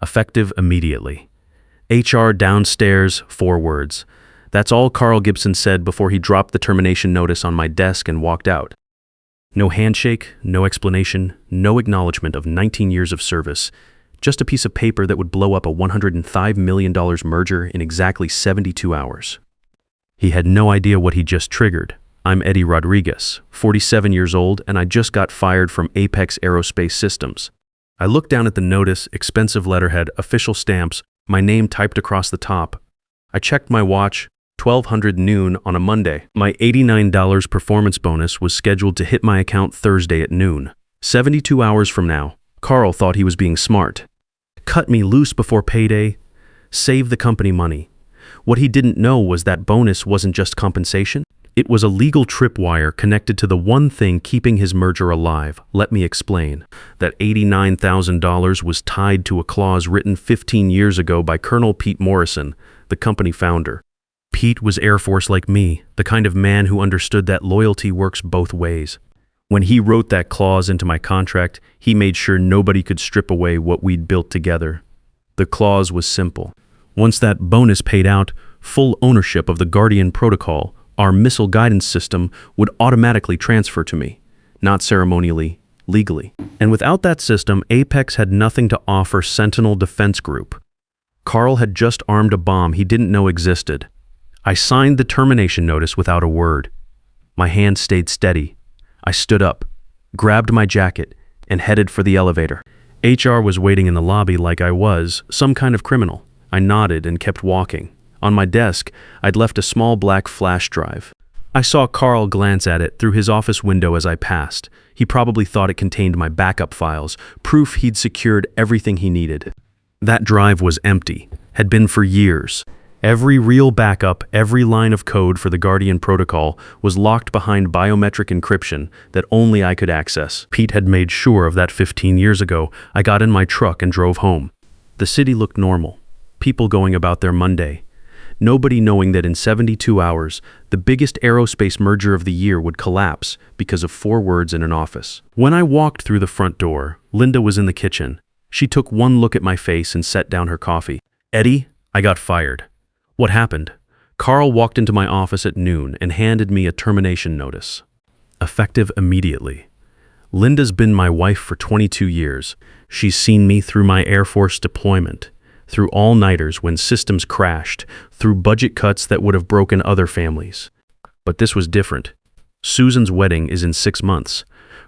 Effective immediately. HR downstairs, 4 words. That's all Carl Gibson said before he dropped the termination notice on my desk and walked out. No handshake, no explanation, no acknowledgement of 19 years of service. Just a piece of paper that would blow up a $105 million merger in exactly 72 hours. He had no idea what he just triggered. I'm Eddie Rodriguez, 47 years old, and I just got fired from Apex Aerospace Systems. I looked down at the notice, expensive letterhead, official stamps, my name typed across the top. I checked my watch, 1200 noon on a Monday. My $89 performance bonus was scheduled to hit my account Thursday at noon. 72 hours from now. Carl thought he was being smart. Cut me loose before payday, save the company money. What he didn't know was that bonus wasn't just compensation. It was a legal tripwire connected to the one thing keeping his merger alive. Let me explain. That $89,000 was tied to a clause written 15 years ago by Colonel Pete Morrison, the company founder. Pete was Air Force like me, the kind of man who understood that loyalty works both ways. When he wrote that clause into my contract, he made sure nobody could strip away what we'd built together. The clause was simple. Once that bonus paid out, full ownership of the Guardian Protocol, our missile guidance system, would automatically transfer to me, not ceremonially, legally. And without that system, Apex had nothing to offer Sentinel Defense Group. Carl had just armed a bomb he didn't know existed. I signed the termination notice without a word. My hand stayed steady. I stood up, grabbed my jacket, and headed for the elevator. HR was waiting in the lobby like I was some kind of criminal. I nodded and kept walking. On my desk, I'd left a small black flash drive. I saw Carl glance at it through his office window as I passed. He probably thought it contained my backup files, proof he'd secured everything he needed. That drive was empty, had been for years. Every real backup, every line of code for the Guardian Protocol was locked behind biometric encryption that only I could access. Pete had made sure of that 15 years ago. I got in my truck and drove home. The city looked normal. People going about their Monday. Nobody knowing that in 72 hours, the biggest aerospace merger of the year would collapse because of 4 words in an office. When I walked through the front door, Linda was in the kitchen. She took one look at my face and set down her coffee. Eddie, I got fired. What happened? Carl walked into my office at noon and handed me a termination notice. Effective immediately. Linda's been my wife for 22 years. She's seen me through my Air Force deployment, through all-nighters when systems crashed, through budget cuts that would have broken other families. But this was different. Susan's wedding is in 6 months.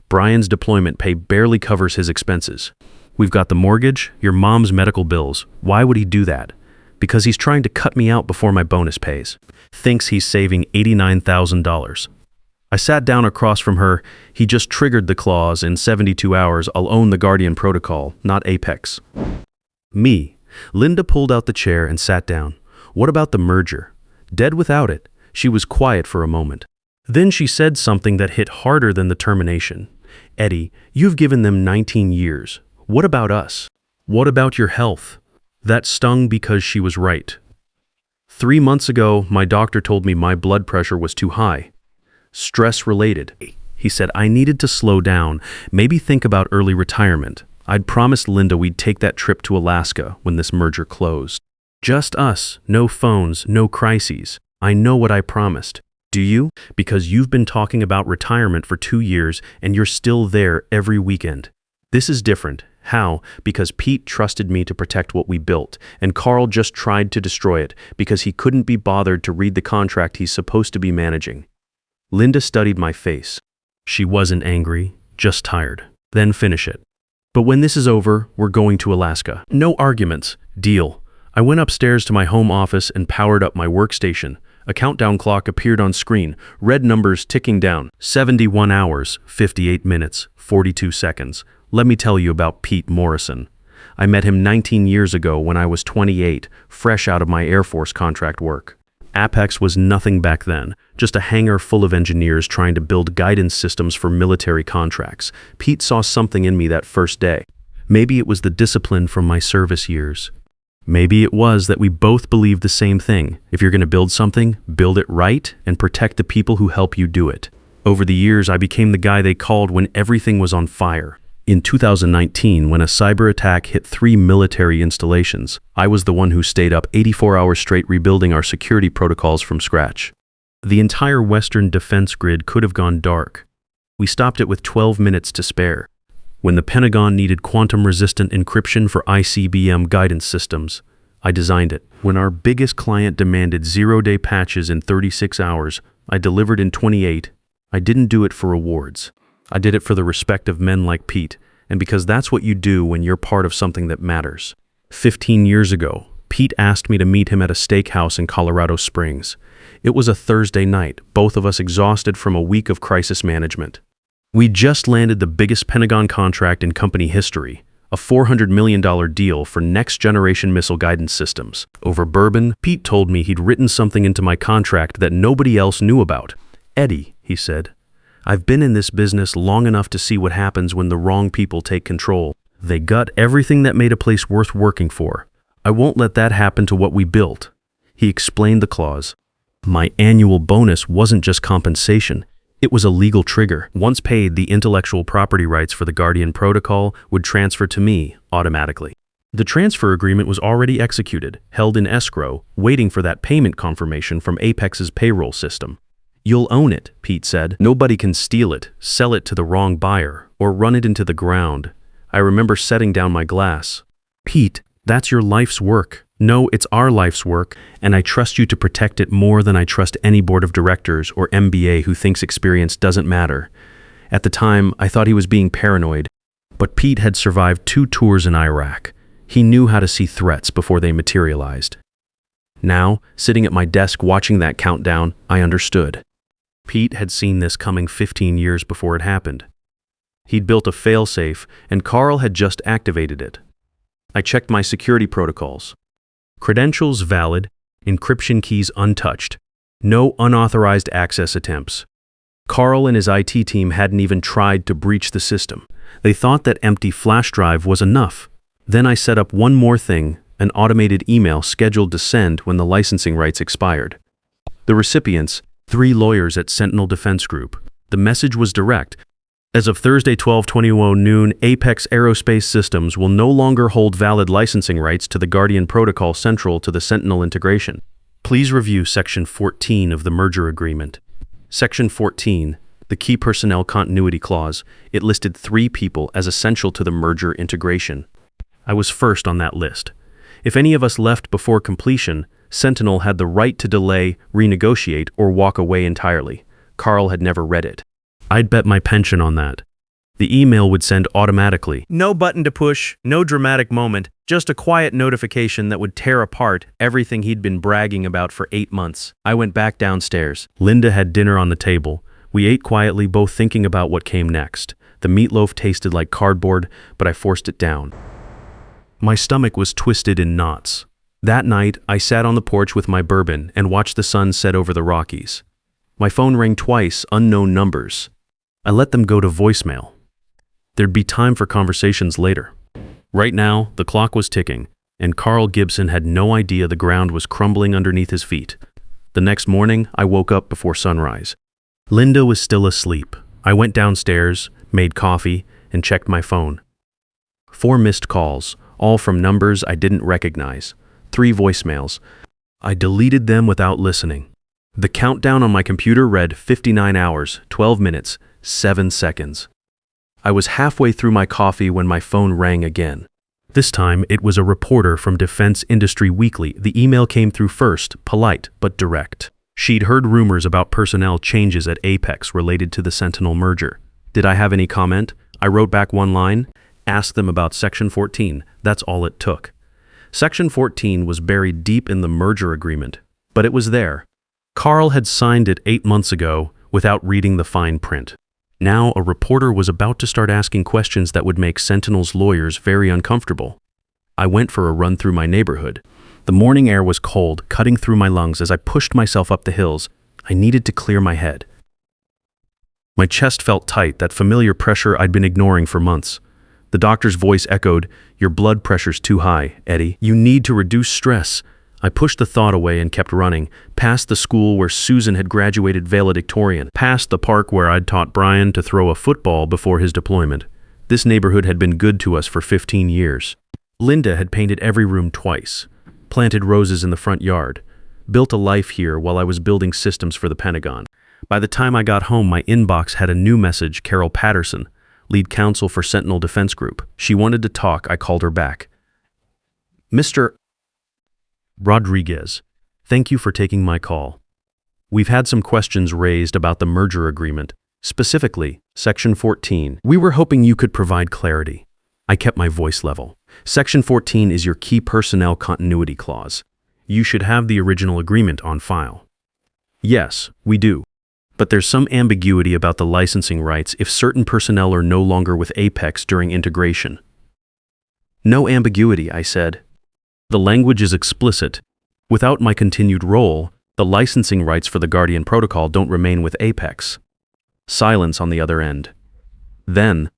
Brian's deployment pay barely covers his expenses. We've got the mortgage, your mom's medical bills. Why would he do that? Because he's trying to cut me out before my bonus pays. Thinks he's saving $89,000. I sat down across from her. He just triggered the clause, in 72 hours I'll own the Guardian Protocol, not Apex. Me. Linda pulled out the chair and sat down. What about the merger? Dead without it. She was quiet for a moment. Then she said something that hit harder than the termination. Eddie, you've given them 19 years. What about us? What about your health? That stung because she was right. 3 months ago, my doctor told me my blood pressure was too high. Stress-related. He said I needed to slow down, maybe think about early retirement. I'd promised Linda we'd take that trip to Alaska when this merger closed. Just us, no phones, no crises. I know what I promised. Do you? Because you've been talking about retirement for 2 years and you're still there every weekend. This is different. How? Because Pete trusted me to protect what we built, and Carl just tried to destroy it because he couldn't be bothered to read the contract he's supposed to be managing. Linda studied my face. She wasn't angry, just tired. Then finish it. But when this is over, we're going to Alaska. No arguments. Deal. I went upstairs to my home office and powered up my workstation. A countdown clock appeared on screen, red numbers ticking down. 71 hours, 58 minutes, 42 seconds. Let me tell you about Pete Morrison. I met him 19 years ago when I was 28, fresh out of my Air Force contract work. Apex was nothing back then, just a hangar full of engineers trying to build guidance systems for military contracts. Pete saw something in me that first day. Maybe it was the discipline from my service years. Maybe it was that we both believed the same thing. If you're going to build something, build it right and protect the people who help you do it. Over the years, I became the guy they called when everything was on fire. In 2019, when a cyber attack hit 3 military installations, I was the one who stayed up 84 hours straight rebuilding our security protocols from scratch. The entire Western defense grid could have gone dark. We stopped it with 12 minutes to spare. When the Pentagon needed quantum-resistant encryption for ICBM guidance systems, I designed it. When our biggest client demanded 0-day patches in 36 hours, I delivered in 28. I didn't do it for awards. I did it for the respect of men like Pete, and because that's what you do when you're part of something that matters. 15 years ago, Pete asked me to meet him at a steakhouse in Colorado Springs. It was a Thursday night, both of us exhausted from a week of crisis management. We just landed the biggest Pentagon contract in company history, a $400 million deal for next-generation missile guidance systems. Over bourbon, Pete told me he'd written something into my contract that nobody else knew about. "Eddie," he said, "I've been in this business long enough to see what happens when the wrong people take control. They gut everything that made a place worth working for. I won't let that happen to what we built." He explained the clause. My annual bonus wasn't just compensation. It was a legal trigger. Once paid, the intellectual property rights for the Guardian Protocol would transfer to me automatically. The transfer agreement was already executed, held in escrow, waiting for that payment confirmation from Apex's payroll system. "You'll own it," Pete said. "Nobody can steal it, sell it to the wrong buyer, or run it into the ground." I remember setting down my glass. "Pete, that's your life's work." "No, it's our life's work, and I trust you to protect it more than I trust any board of directors or MBA who thinks experience doesn't matter." At the time, I thought he was being paranoid, but Pete had survived 2 tours in Iraq. He knew how to see threats before they materialized. Now, sitting at my desk watching that countdown, I understood. Pete had seen this coming 15 years before it happened. He'd built a failsafe, and Carl had just activated it. I checked my security protocols. Credentials valid, encryption keys untouched. No unauthorized access attempts. Carl and his IT team hadn't even tried to breach the system. They thought that empty flash drive was enough. Then I set up one more thing, an automated email scheduled to send when the licensing rights expired. The recipients, 3 lawyers at Sentinel Defense Group. The message was direct. As of Thursday 12/21 noon, Apex Aerospace Systems will no longer hold valid licensing rights to the Guardian Protocol central to the Sentinel integration. Please review Section 14 of the merger agreement. Section 14, the key personnel continuity clause, it listed 3 people as essential to the merger integration. I was first on that list. If any of us left before completion, Sentinel had the right to delay, renegotiate, or walk away entirely. Carl had never read it. I'd bet my pension on that. The email would send automatically. No button to push, no dramatic moment, just a quiet notification that would tear apart everything he'd been bragging about for 8 months. I went back downstairs. Linda had dinner on the table. We ate quietly, both thinking about what came next. The meatloaf tasted like cardboard, but I forced it down. My stomach was twisted in knots. That night, I sat on the porch with my bourbon and watched the sun set over the Rockies. My phone rang twice, unknown numbers. I let them go to voicemail. There'd be time for conversations later. Right now, the clock was ticking, and Carl Gibson had no idea the ground was crumbling underneath his feet. The next morning, I woke up before sunrise. Linda was still asleep. I went downstairs, made coffee, and checked my phone. 4 missed calls, all from numbers I didn't recognize. 3 voicemails. I deleted them without listening. The countdown on my computer read 59 hours, 12 minutes, 7 seconds. I was halfway through my coffee when my phone rang again. This time, it was a reporter from Defense Industry Weekly. The email came through first, polite but direct. She'd heard rumors about personnel changes at Apex related to the Sentinel merger. Did I have any comment? I wrote back one line, asked them about Section 14. That's all it took. Section 14 was buried deep in the merger agreement, but it was there. Carl had signed it 8 months ago without reading the fine print. Now a reporter was about to start asking questions that would make Sentinel's lawyers very uncomfortable. I went for a run through my neighborhood. The morning air was cold, cutting through my lungs as I pushed myself up the hills. I needed to clear my head. My chest felt tight, that familiar pressure I'd been ignoring for months. The doctor's voice echoed, "Your blood pressure's too high, Eddie. You need to reduce stress." I pushed the thought away and kept running, past the school where Susan had graduated valedictorian, past the park where I'd taught Brian to throw a football before his deployment, This neighborhood had been good to us for 15 years. Linda had painted every room twice, planted roses in the front yard, built a life here while I was building systems for the Pentagon. By the time I got home, my inbox had a new message. Carol Patterson, lead counsel for Sentinel Defense Group. She wanted to talk. I called her back. Mr. Rodriguez, thank you for taking my call. We've had some questions raised about the merger agreement, specifically Section 14. We were hoping you could provide clarity. I kept my voice level. Section 14 is your key personnel continuity clause. You should have the original agreement on file. Yes, we do. But there's some ambiguity about the licensing rights if certain personnel are no longer with Apex during integration. No ambiguity, I said. The language is explicit. Without my continued role, the licensing rights for the Guardian Protocol don't remain with Apex. Silence on the other end. Then,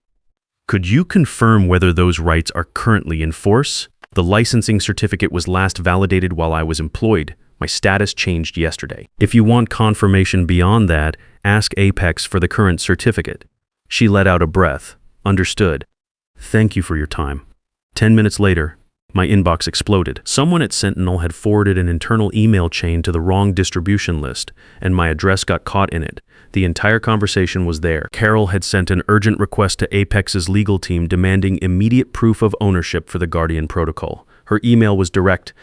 could you confirm whether those rights are currently in force? The licensing certificate was last validated while I was employed. My status changed yesterday. If you want confirmation beyond that, ask Apex for the current certificate. She let out a breath. Understood. Thank you for your time. 10 minutes later, my inbox exploded. Someone at Sentinel had forwarded an internal email chain to the wrong distribution list, and my address got caught in it. The entire conversation was there. Carol had sent an urgent request to Apex's legal team demanding immediate proof of ownership for the Guardian Protocol. Her email was direct.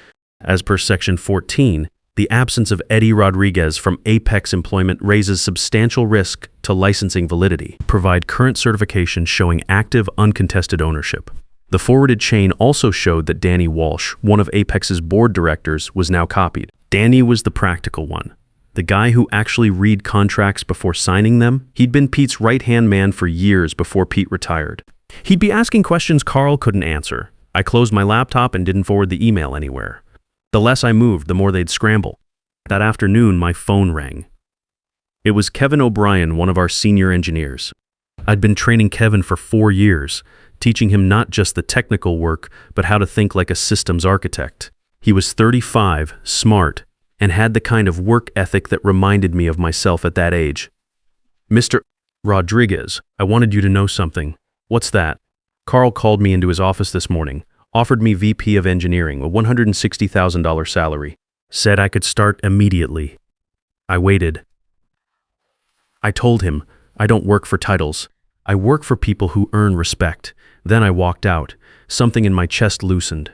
As per Section 14, the absence of Eddie Rodriguez from Apex employment raises substantial risk to licensing validity. Provide current certification showing active, uncontested ownership. The forwarded chain also showed that Danny Walsh, one of Apex's board directors, was now copied. Danny was the practical one. The guy who actually read contracts before signing them. He'd been Pete's right-hand man for years before Pete retired. He'd be asking questions Carl couldn't answer. I closed my laptop and didn't forward the email anywhere. The less I moved, the more they'd scramble. That afternoon, my phone rang. It was Kevin O'Brien, one of our senior engineers. I'd been training Kevin for 4 years, teaching him not just the technical work, but how to think like a systems architect. He was 35, smart, and had the kind of work ethic that reminded me of myself at that age. Mr. Rodriguez, I wanted you to know something. What's that? Carl called me into his office this morning, offered me VP of Engineering, a $160,000 salary, said I could start immediately. I waited. I told him, I don't work for titles. I work for people who earn respect. Then I walked out. Something in my chest loosened.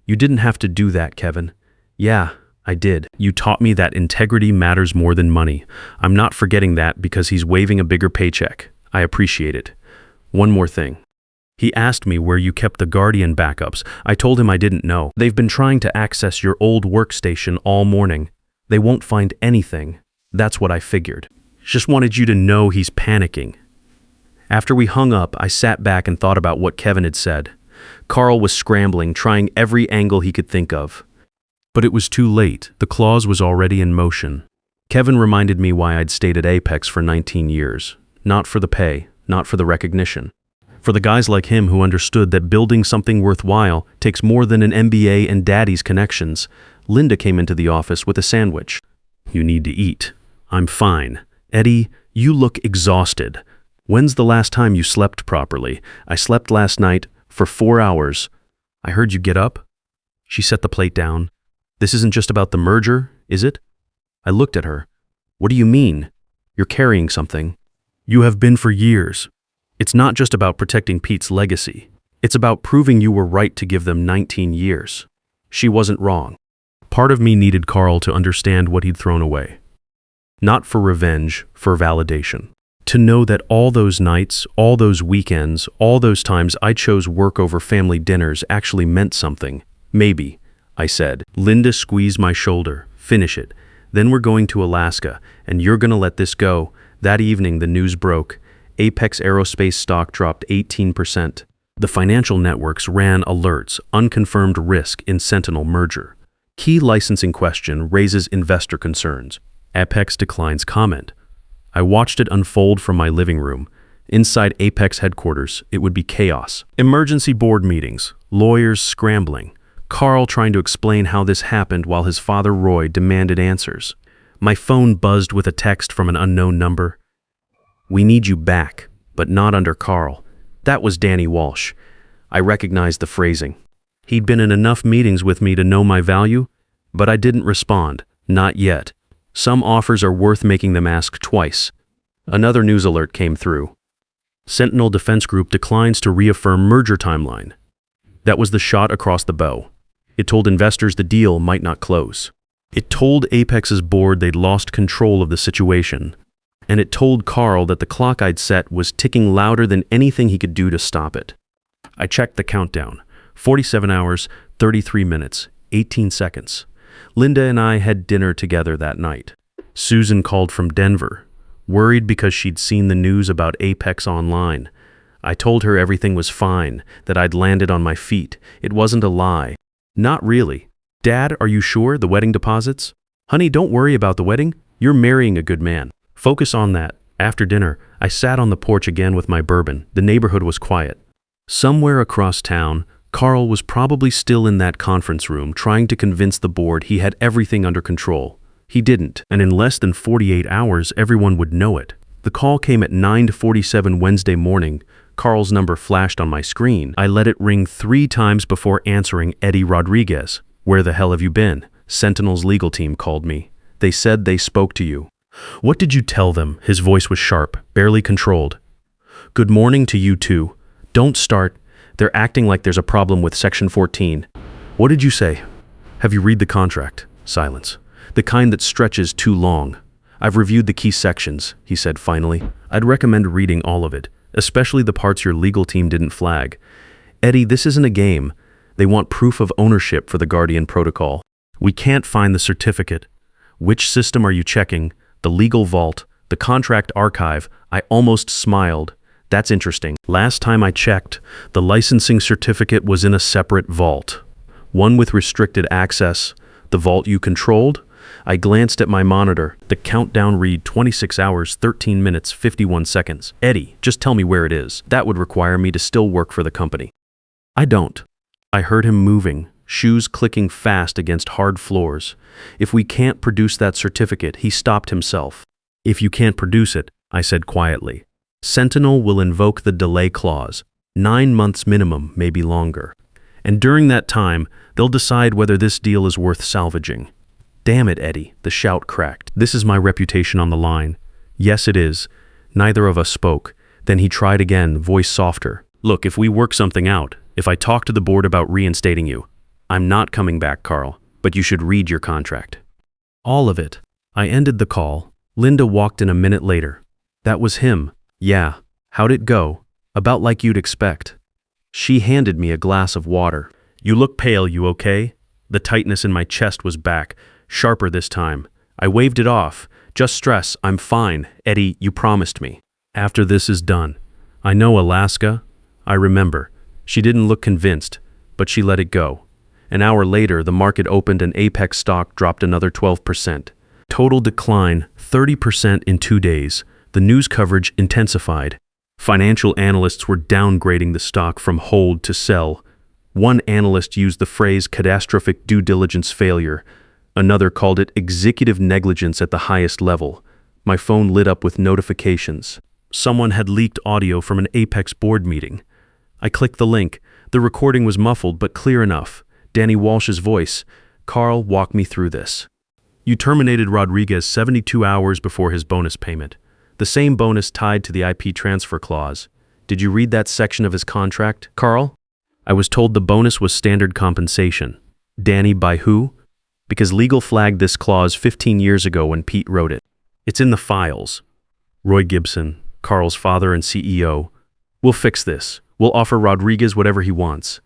You didn't have to do that, Kevin. Yeah, I did. You taught me that integrity matters more than money. I'm not forgetting that because he's waving a bigger paycheck. I appreciate it. One more thing. He asked me where you kept the Guardian backups. I told him I didn't know. They've been trying to access your old workstation all morning. They won't find anything. That's what I figured. Just wanted you to know he's panicking. After we hung up, I sat back and thought about what Kevin had said. Carl was scrambling, trying every angle he could think of. But it was too late. The clause was already in motion. Kevin reminded me why I'd stayed at Apex for 19 years. Not for the pay, not for the recognition. For the guys like him who understood that building something worthwhile takes more than an MBA and daddy's connections. Linda came into the office with a sandwich. You need to eat. I'm fine. Eddie, you look exhausted. When's the last time you slept properly? I slept last night for 4 hours. I heard you get up. She set the plate down. This isn't just about the merger, is it? I looked at her. What do you mean? You're carrying something. You have been for years. It's not just about protecting Pete's legacy. It's about proving you were right to give them 19 years. She wasn't wrong. Part of me needed Carl to understand what he'd thrown away. Not for revenge, for validation. To know that all those nights, all those weekends, all those times I chose work over family dinners actually meant something. Maybe, I said. Linda squeezed my shoulder. Finish it. Then we're going to Alaska, and you're gonna let this go. That evening, the news broke. Apex Aerospace stock dropped 18%. The financial networks ran alerts, unconfirmed risk in Sentinel merger. Key licensing question raises investor concerns. Apex declines comment. I watched it unfold from my living room. Inside Apex headquarters, it would be chaos. Emergency board meetings, lawyers scrambling, Carl trying to explain how this happened while his father Roy demanded answers. My phone buzzed with a text from an unknown number. We need you back, but not under Carl. That was Danny Walsh. I recognized the phrasing. He'd been in enough meetings with me to know my value, but I didn't respond. Not yet. Some offers are worth making them ask twice. Another news alert came through. Sentinel Defense Group declines to reaffirm merger timeline. That was the shot across the bow. It told investors the deal might not close. It told Apex's board they'd lost control of the situation. And it told Carl that the clock I'd set was ticking louder than anything he could do to stop it. I checked the countdown. 47 hours, 33 minutes, 18 seconds. Linda and I had dinner together that night. Susan called from Denver, worried because she'd seen the news about Apex online. I told her everything was fine, that I'd landed on my feet. It wasn't a lie. Not really. Dad, are you sure? The wedding deposits? Honey, don't worry about the wedding. You're marrying a good man. Focus on that. After dinner, I sat on the porch again with my bourbon. The neighborhood was quiet. Somewhere across town, Carl was probably still in that conference room trying to convince the board he had everything under control. He didn't, and in less than 48 hours, everyone would know it. The call came at 9:47 Wednesday morning. Carl's number flashed on my screen. I let it ring 3 times before answering. Eddie Rodriguez. Where the hell have you been? Sentinel's legal team called me. They said they spoke to you. What did you tell them? His voice was sharp, barely controlled. Good morning to you too. Don't start. They're acting like there's a problem with Section 14. What did you say? Have you read the contract? Silence. The kind that stretches too long. I've reviewed the key sections, he said finally. I'd recommend reading all of it, especially the parts your legal team didn't flag. Eddie, this isn't a game. They want proof of ownership for the Guardian Protocol. We can't find the certificate. Which system are you checking? The legal vault, the contract archive. I almost smiled. That's interesting. Last time I checked, the licensing certificate was in a separate vault. One with restricted access. The vault you controlled? I glanced at my monitor. The countdown read 26 hours, 13 minutes, 51 seconds. Eddie, just tell me where it is. That would require me to still work for the company. I don't. I heard him moving, shoes clicking fast against hard floors. If we can't produce that certificate, he stopped himself. If you can't produce it, I said quietly, Sentinel will invoke the delay clause. 9 months minimum, maybe longer. And during that time, they'll decide whether this deal is worth salvaging. Damn it, Eddie, the shout cracked. This is my reputation on the line. Yes, it is. Neither of us spoke. Then he tried again, voice softer. Look, if we work something out, if I talk to the board about reinstating you, I'm not coming back, Carl, but you should read your contract. All of it. I ended the call. Linda walked in a minute later. That was him. Yeah. How'd it go? About like you'd expect. She handed me a glass of water. You look pale, you okay? The tightness in my chest was back, sharper this time. I waved it off. Just stress, I'm fine. Eddie, you promised me. After this is done. I know Alaska. I remember. She didn't look convinced, but she let it go. An hour later, the market opened and Apex stock dropped another 12%. Total decline, 30% in 2 days. The news coverage intensified. Financial analysts were downgrading the stock from hold to sell. One analyst used the phrase catastrophic due diligence failure. Another called it executive negligence at the highest level. My phone lit up with notifications. Someone had leaked audio from an Apex board meeting. I clicked the link. The recording was muffled but clear enough. Danny Walsh's voice. Carl, walk me through this. You terminated Rodriguez 72 hours before his bonus payment. The same bonus tied to the IP transfer clause. Did you read that section of his contract, Carl? I was told the bonus was standard compensation. Danny, by who? Because legal flagged this clause 15 years ago when Pete wrote it. It's in the files. Roy Gibson, Carl's father and CEO. We'll fix this. We'll offer Rodriguez whatever he wants.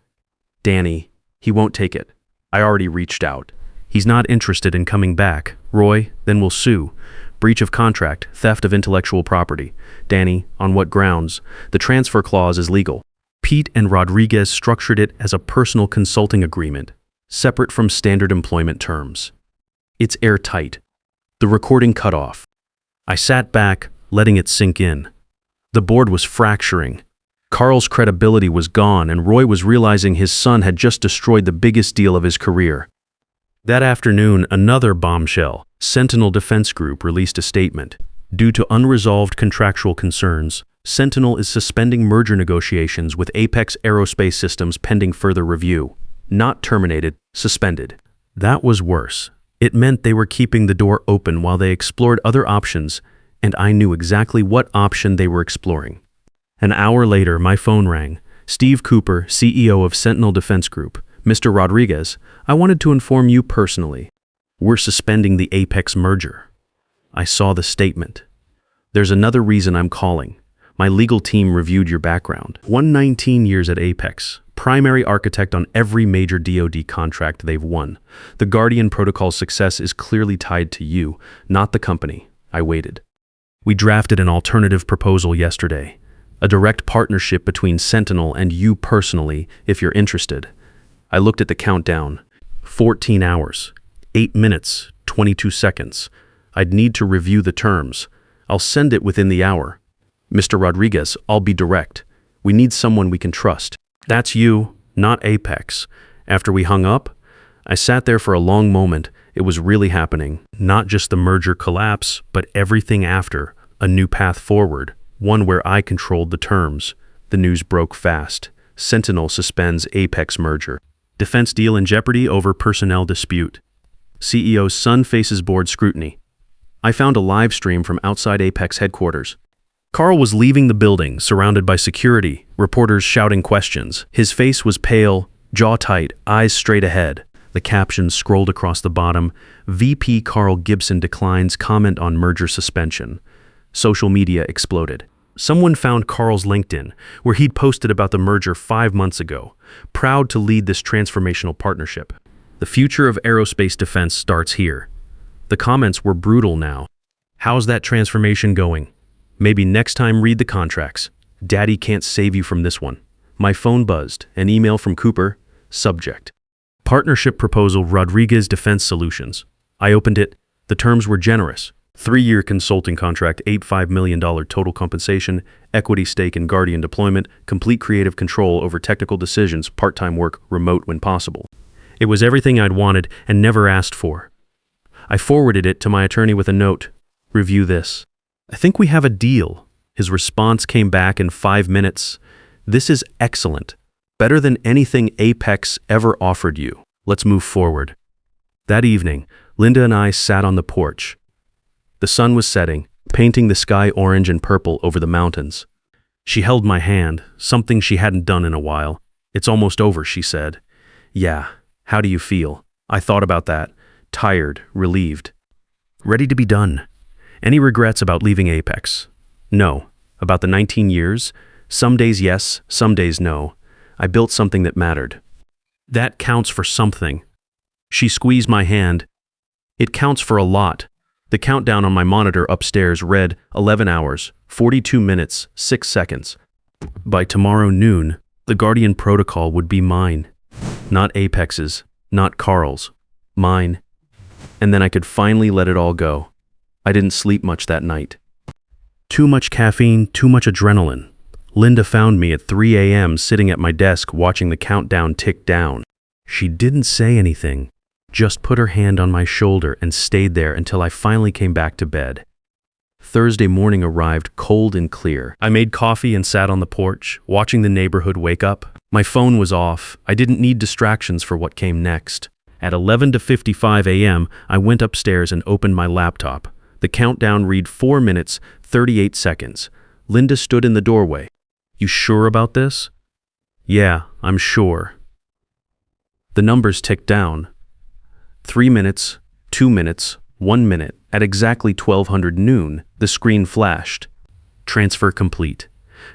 Danny, he won't take it. I already reached out. He's not interested in coming back. Roy, then we'll sue. Breach of contract, theft of intellectual property. Danny, on what grounds? The transfer clause is legal. Pete and Rodriguez structured it as a personal consulting agreement, separate from standard employment terms. It's airtight. The recording cut off. I sat back, letting it sink in. The board was fracturing. Carl's credibility was gone, and Roy was realizing his son had just destroyed the biggest deal of his career. That afternoon, another bombshell. Sentinel Defense Group released a statement. Due to unresolved contractual concerns, Sentinel is suspending merger negotiations with Apex Aerospace Systems pending further review. Not terminated, suspended. That was worse. It meant they were keeping the door open while they explored other options, and I knew exactly what option they were exploring. An hour later, my phone rang. Steve Cooper, CEO of Sentinel Defense Group. Mr. Rodriguez, I wanted to inform you personally. We're suspending the Apex merger. I saw the statement. There's another reason I'm calling. My legal team reviewed your background. 119 years at Apex. Primary architect on every major DoD contract they've won. The Guardian Protocol's success is clearly tied to you, not the company. I waited. We drafted an alternative proposal yesterday. A direct partnership between Sentinel and you personally, if you're interested. I looked at the countdown. 14 hours, 8 minutes, 22 seconds. I'd need to review the terms. I'll send it within the hour. Mr. Rodriguez, I'll be direct. We need someone we can trust. That's you, not Apex. After we hung up, I sat there for a long moment. It was really happening. Not just the merger collapse, but everything after. A new path forward, one where I controlled the terms. The news broke fast. Sentinel suspends Apex merger. Defense deal in jeopardy over personnel dispute. CEO's son faces board scrutiny. I found a live stream from outside Apex headquarters. Carl was leaving the building, surrounded by security, reporters shouting questions. His face was pale, jaw tight, eyes straight ahead. The caption scrolled across the bottom, VP Carl Gibson declines comment on merger suspension. Social media exploded. Someone found Carl's LinkedIn, where he'd posted about the merger 5 months ago, proud to lead this transformational partnership. The future of aerospace defense starts here. The comments were brutal now. How's that transformation going? Maybe next time read the contracts. Daddy can't save you from this one. My phone buzzed. An email from Cooper. Subject. Partnership proposal Rodriguez Defense Solutions. I opened it. The terms were generous. 3-year consulting contract, $85 million total compensation, equity stake in Guardian deployment, complete creative control over technical decisions, part-time work, remote when possible. It was everything I'd wanted and never asked for. I forwarded it to my attorney with a note. Review this. I think we have a deal. His response came back in 5 minutes. This is excellent. Better than anything Apex ever offered you. Let's move forward. That evening, Linda and I sat on the porch. The sun was setting, painting the sky orange and purple over the mountains. She held my hand, something she hadn't done in a while. It's almost over, she said. Yeah, how do you feel? I thought about that. Tired, relieved. Ready to be done. Any regrets about leaving Apex? No. About the 19 years? Some days yes, some days no. I built something that mattered. That counts for something. She squeezed my hand. It counts for a lot. The countdown on my monitor upstairs read 11 hours, 42 minutes, 6 seconds. By tomorrow noon, the Guardian Protocol would be mine. Not Apex's, not Carl's. Mine. And then I could finally let it all go. I didn't sleep much that night. Too much caffeine, too much adrenaline. Linda found me at 3 a.m. sitting at my desk watching the countdown tick down. She didn't say anything, just put her hand on my shoulder and stayed there until I finally came back to bed. Thursday morning arrived cold and clear. I made coffee and sat on the porch, watching the neighborhood wake up. My phone was off. I didn't need distractions for what came next. At 11:55 a.m., I went upstairs and opened my laptop. The countdown read 4 minutes, 38 seconds. Linda stood in the doorway. You sure about this? Yeah, I'm sure. The numbers ticked down. 3 minutes, 2 minutes, 1 minute. At exactly 1200 noon, the screen flashed. Transfer complete.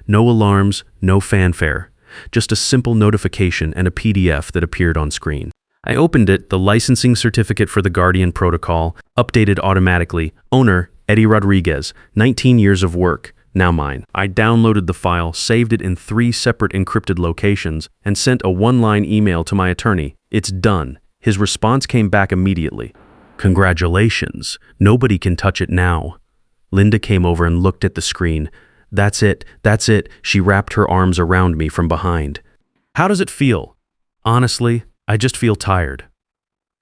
No alarms, no fanfare. Just a simple notification and a PDF that appeared on screen. I opened it, the licensing certificate for the Guardian Protocol, updated automatically. Owner, Eddie Rodriguez, 19 years of work, now mine. I downloaded the file, saved it in 3 separate encrypted locations, and sent a 1-line email to my attorney. It's done. His response came back immediately. Congratulations. Nobody can touch it now. Linda came over and looked at the screen. That's it. She wrapped her arms around me from behind. How does it feel? Honestly, I just feel tired.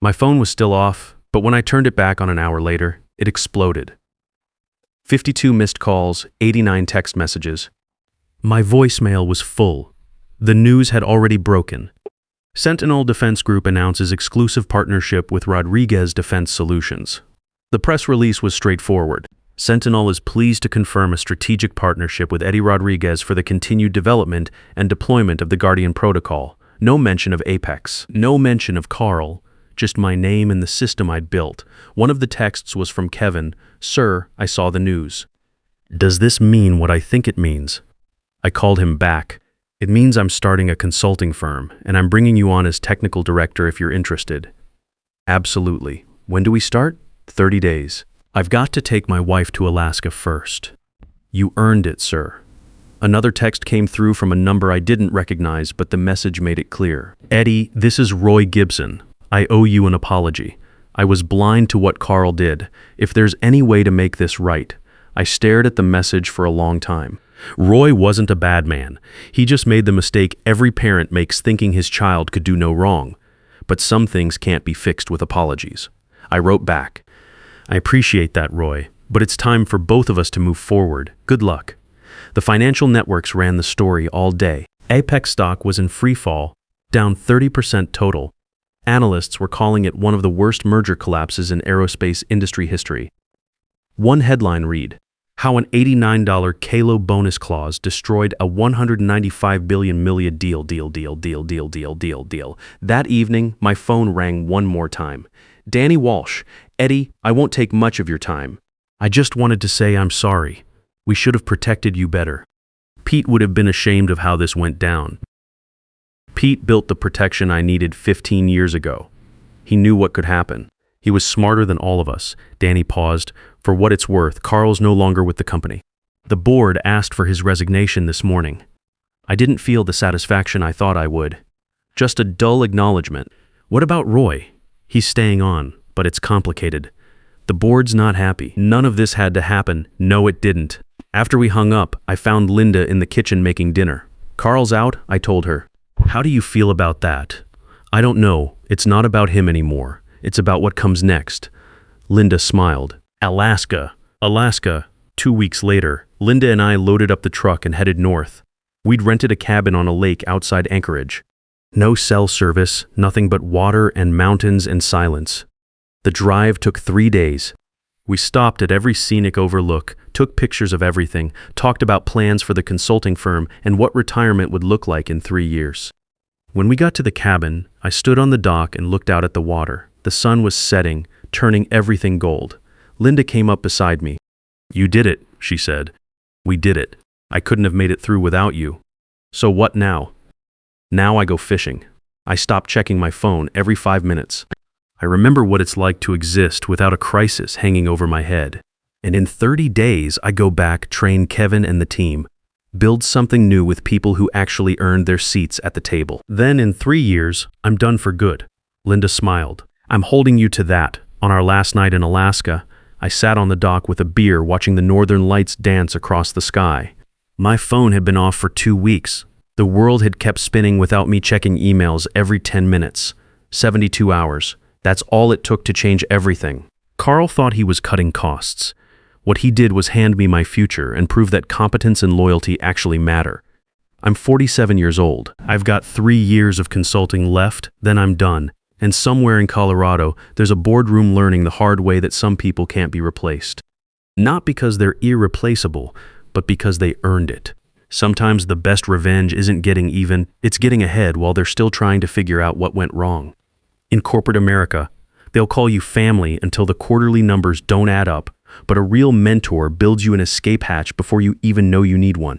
My phone was still off, but when I turned it back on an hour later, it exploded. 52 missed calls, 89 text messages, My voicemail was full. The news had already broken. Sentinel Defense Group announces exclusive partnership with Rodriguez Defense Solutions. The press release was straightforward. Sentinel is pleased to confirm a strategic partnership with Eddie Rodriguez for the continued development and deployment of the Guardian Protocol. No mention of Apex. No mention of Carl. Just my name and the system I'd built. One of the texts was from Kevin. "Sir, I saw the news. Does this mean what I think it means?" I called him back. "It means I'm starting a consulting firm, and I'm bringing you on as technical director if you're interested." "Absolutely. When do we start?" 30 days. "I've got to take my wife to Alaska first." "You earned it, sir." Another text came through from a number I didn't recognize, but the message made it clear. "Eddie, this is Roy Gibson. I owe you an apology. I was blind to what Carl did. If there's any way to make this right." I stared at the message for a long time. Roy wasn't a bad man. He just made the mistake every parent makes, thinking his child could do no wrong. But some things can't be fixed with apologies. I wrote back, "I appreciate that, Roy, but it's time for both of us to move forward. Good luck." The financial networks ran the story all day. Apex stock was in free fall, down 30% total. Analysts were calling it one of the worst merger collapses in aerospace industry history. One headline read, "How an $89 Kalo bonus clause destroyed a $195 billion deal. That evening, my phone rang one more time. "Danny Walsh, Eddie, I won't take much of your time. I just wanted to say I'm sorry. We should have protected you better." Pete would have been ashamed of how this went down. Pete built the protection I needed 15 years ago. He knew what could happen. He was smarter than all of us. Danny paused. "For what it's worth, Carl's no longer with the company. The board asked for his resignation this morning." I didn't feel the satisfaction I thought I would. Just a dull acknowledgement. "What about Roy?" "He's staying on, but it's complicated. The board's not happy. None of this had to happen." "No, it didn't." After we hung up, I found Linda in the kitchen making dinner. "Carl's out," I told her. "How do you feel about that?" "I don't know. It's not about him anymore. It's about what comes next." Linda smiled. Alaska. 2 weeks later, Linda and I loaded up the truck and headed north. We'd rented a cabin on a lake outside Anchorage. No cell service, nothing but water and mountains and silence. The drive took 3 days. We stopped at every scenic overlook, took pictures of everything, talked about plans for the consulting firm and what retirement would look like in 3 years. When we got to the cabin, I stood on the dock and looked out at the water. The sun was setting, turning everything gold. Linda came up beside me. "You did it," she said. "We did it. I couldn't have made it through without you." "So what now?" "Now I go fishing. I stop checking my phone every 5 minutes. I remember what it's like to exist without a crisis hanging over my head. And in 30 days, I go back, train Kevin and the team, build something new with people who actually earned their seats at the table. Then in 3 years, I'm done for good." Linda smiled. "I'm holding you to that." On our last night in Alaska, I sat on the dock with a beer watching the northern lights dance across the sky. My phone had been off for 2 weeks. The world had kept spinning without me checking emails every 10 minutes. 72 hours. That's all it took to change everything. Carl thought he was cutting costs. What he did was hand me my future and prove that competence and loyalty actually matter. I'm 47 years old. I've got 3 years of consulting left, then I'm done. And somewhere in Colorado, there's a boardroom learning the hard way that some people can't be replaced. Not because they're irreplaceable, but because they earned it. Sometimes the best revenge isn't getting even, it's getting ahead while they're still trying to figure out what went wrong. In corporate America, they'll call you family until the quarterly numbers don't add up, but a real mentor builds you an escape hatch before you even know you need one.